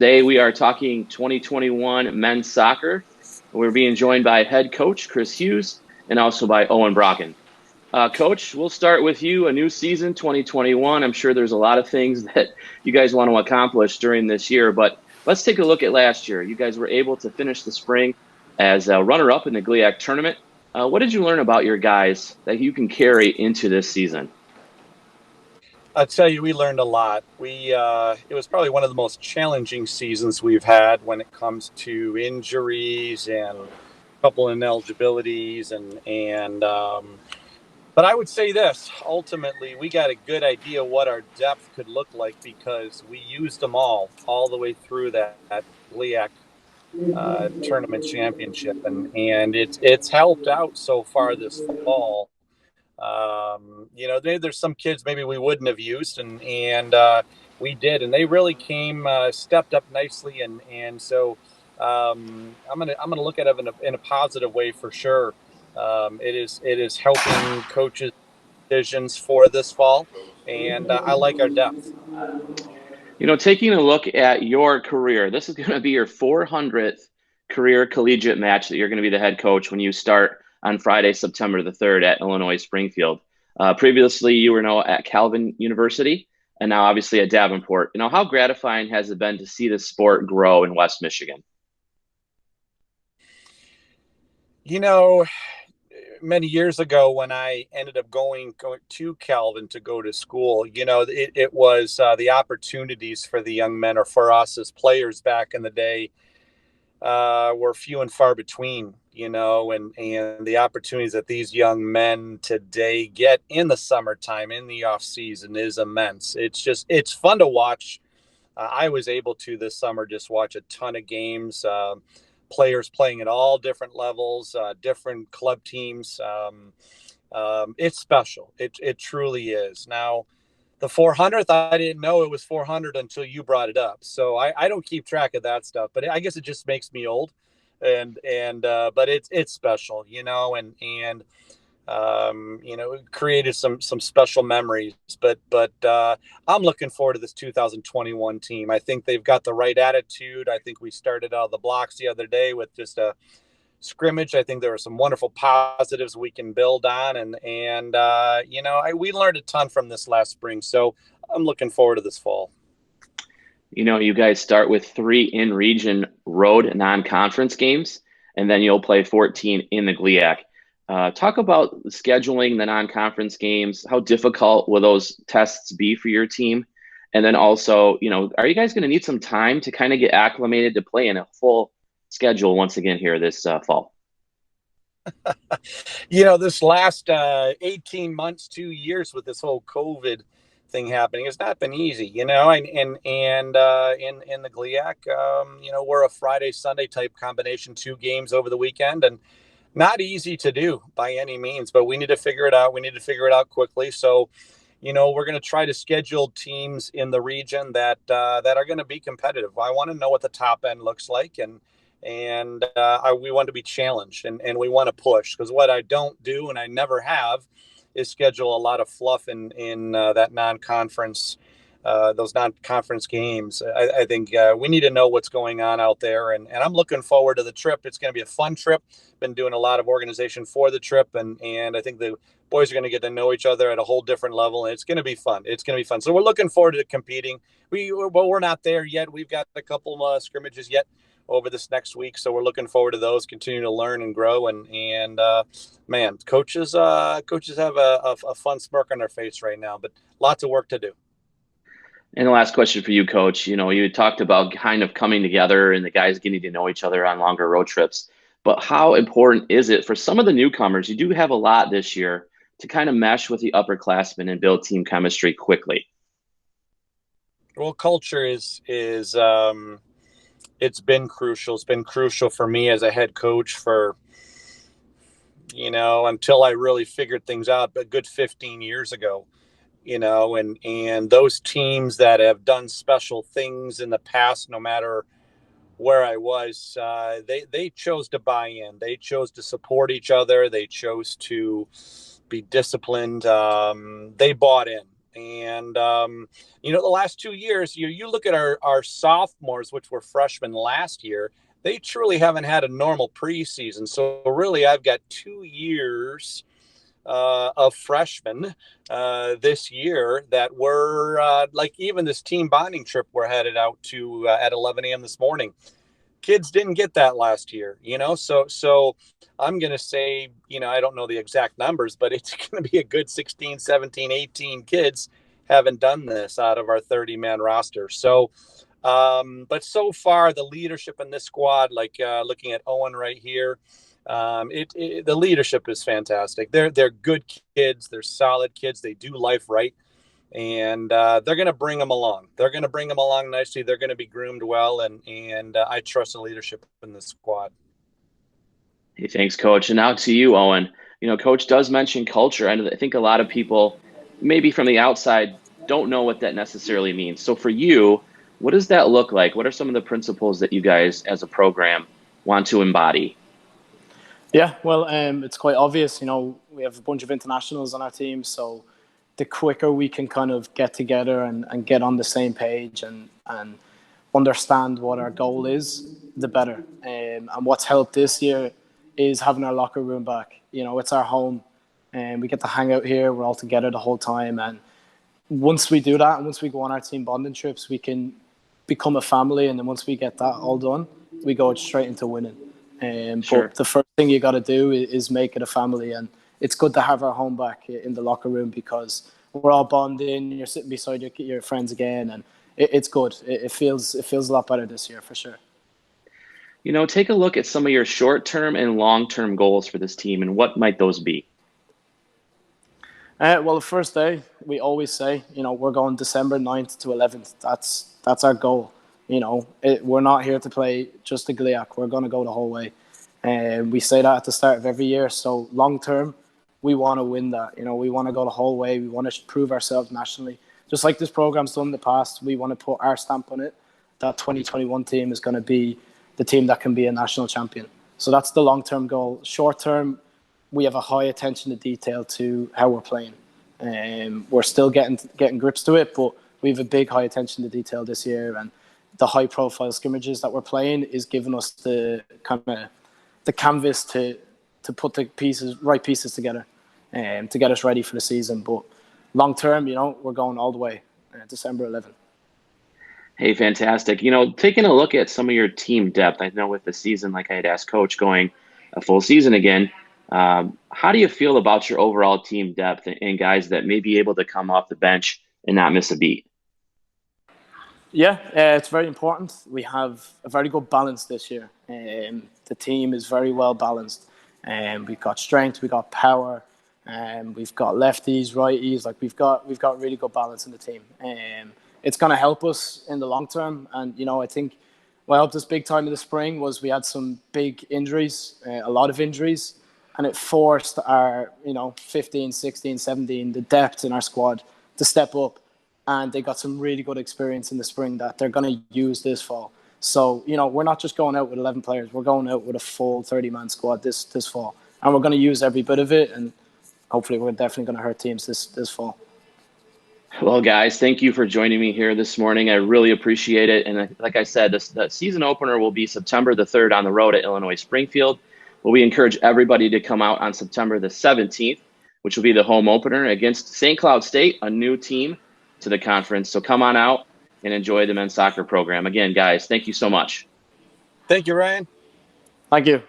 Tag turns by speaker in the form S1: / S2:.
S1: Today we are talking 2021 men's soccer. We're being joined by head coach Chris Hughes and also by Eoin Broughan. Coach, we'll start with you. A new season, 2021. I'm sure there's a lot of things that you guys want to accomplish during this year, but let's take a look at last year. You guys were able to finish the spring as a runner-up in the GLIAC tournament. What did you learn about your guys that you can carry into this season?
S2: I'll tell you, we learned a lot. It was probably one of the most challenging seasons we've had when it comes to injuries and a couple ineligibilities but I would say this, ultimately, we got a good idea what our depth could look like because we used them all the way through that GLIAC tournament championship. And it's helped out so far this fall. There's some kids maybe we wouldn't have used, and we did, and they really stepped up nicely, and so I'm gonna look at it in a positive way for sure. It is helping coaches' decisions for this fall, and I like our depth.
S1: Taking a look at your career, this is going to be your 400th career collegiate match that you're going to be the head coach when you start on Friday, September the 3rd at Illinois Springfield. Previously, you were now at Calvin University and now obviously at Davenport. How gratifying has it been to see this sport grow in West Michigan?
S2: You know, Many years ago when I ended up going to Calvin to go to school, it was the opportunities for the young men or for us as players back in the day were few and far between, and the opportunities that these young men today get in the summertime, in the off season is immense. It's fun to watch. I was able to this summer just watch a ton of games, players playing at all different levels, different club teams. It's special. It truly is. Now, the 400th, I didn't know it was 400 until you brought it up. So I don't keep track of that stuff, but I guess it just makes me old. But it's special, it created some special memories. But I'm looking forward to this 2021 team. I think they've got the right attitude. I think we started out of the blocks the other day with just a scrimmage. I think there are some wonderful positives we can build on, we learned a ton from this last spring. So I'm looking forward to this fall.
S1: You guys start with 3 in-region road non-conference games, and then you'll play 14 in the GLIAC. Talk about scheduling the non-conference games. How difficult will those tests be for your team? And then also, are you guys going to need some time to kind of get acclimated to play in a full schedule once again here this fall?
S2: This last 18 months, 2 years with this whole COVID thing happening, it's not been easy, in the GLIAC, we're a Friday, Sunday type combination, 2 games over the weekend, and not easy to do by any means, but we need to figure it out. We need to figure it out quickly. So, we're going to try to schedule teams in the region that are going to be competitive. I want to know what the top end looks like, and we want to be challenged, and we want to push, because what I don't do, and I never have, is schedule a lot of fluff in that non-conference. Those non-conference games. I think we need to know what's going on out there, and I'm looking forward to the trip. It's going to be a fun trip. Been doing a lot of organization for the trip, and I think the boys are going to get to know each other at a whole different level, and it's going to be fun. It's going to be fun. So we're looking forward to competing. We're not there yet. We've got a couple scrimmages yet over this next week, so we're looking forward to those. Continue to learn and grow, and man, coaches have a fun smirk on their face right now, but lots of work to do.
S1: And the last question for you, Coach. You talked about kind of coming together and the guys getting to know each other on longer road trips. But how important is it for some of the newcomers? You do have a lot this year to kind of mesh with the upperclassmen and build team chemistry quickly.
S2: Well, culture is it's been crucial. It's been crucial for me as a head coach for until I really figured things out a good 15 years ago. And those teams that have done special things in the past, no matter where I was, they chose to buy in. They chose to support each other. They chose to be disciplined. They bought in, And, the last 2 years, you look at our sophomores, which were freshmen last year, they truly haven't had a normal preseason. So really, I've got 2 years of freshmen this year that were like even this team bonding trip we're headed out to at 11 a.m. this morning. Kids didn't get that last year, so I'm going to say, I don't know the exact numbers, but it's going to be a good 16, 17, 18 kids haven't done this out of our 30-man roster. So, but so far the leadership in this squad, like looking at Eoin right here, the leadership is fantastic. They're good kids. They're solid kids. They do life right. And they're going to bring them along. They're going to bring them along nicely. They're going to be groomed well, and I trust the leadership in the squad.
S1: Hey, thanks, Coach. And now to you, Eoin. Coach does mention culture, and I think a lot of people, maybe from the outside, don't know what that necessarily means. So for you, what does that look like? What are some of the principles that you guys, as a program, want to embody?
S3: Yeah, well, it's quite obvious. We have a bunch of internationals on our team, so the quicker we can kind of get together and get on the same page and understand what our goal is, the better. And what's helped this year is having our locker room back. It's our home, and we get to hang out here. We're all together the whole time. And once we do that, and once we go on our team bonding trips, we can become a family. And then once we get that all done, we go straight into winning.
S1: Sure.
S3: But the first thing you got to do is make it a family. And it's good to have our home back in the locker room because we're all bonding. You're sitting beside your friends again, and it's good. It feels a lot better this year for sure.
S1: Take a look at some of your short-term and long-term goals for this team, and what might those be?
S3: Well, the first day, we always say, we're going December 9th to 11th. That's our goal. We're not here to play just the GLIAC. We're going to go the whole way. And we say that at the start of every year. So long-term, we want to win that. We want to go the whole way. We want to prove ourselves nationally. Just like this program's done in the past, we want to put our stamp on it. That 2021 team is going to be the team that can be a national champion. So that's the long-term goal. Short-term, we have a high attention to detail to how we're playing. We're still getting grips to it, but we have a big high attention to detail this year. And the high-profile scrimmages that we're playing is giving us the kind of the canvas to put the right pieces together to get us ready for the season. But long-term, we're going all the way, December 11th.
S1: Hey, fantastic. Taking a look at some of your team depth, I know with the season, like I had asked Coach, going a full season again, how do you feel about your overall team depth and guys that may be able to come off the bench and not miss a beat?
S3: Yeah, it's very important. We have a very good balance this year. The team is very well balanced. We've got strength, we've got power, we've got lefties, righties. Like we've got really good balance in the team. It's going to help us in the long term. And I think what helped us big time in the spring was we had some big injuries, a lot of injuries, and it forced our 15, 16, 17, the depth in our squad to step up. And they got some really good experience in the spring that they're going to use this fall. So, we're not just going out with 11 players. We're going out with a full 30-man squad this fall. And we're going to use every bit of it. And hopefully we're definitely going to hurt teams this fall.
S1: Well, guys, thank you for joining me here this morning. I really appreciate it. And like I said, the season opener will be September the 3rd on the road at Illinois Springfield. Well, we encourage everybody to come out on September the 17th, which will be the home opener against St. Cloud State, a new team to the conference. So come on out and enjoy the men's soccer program. Again, guys, thank you so much.
S2: Thank you, Ryan.
S3: Thank you.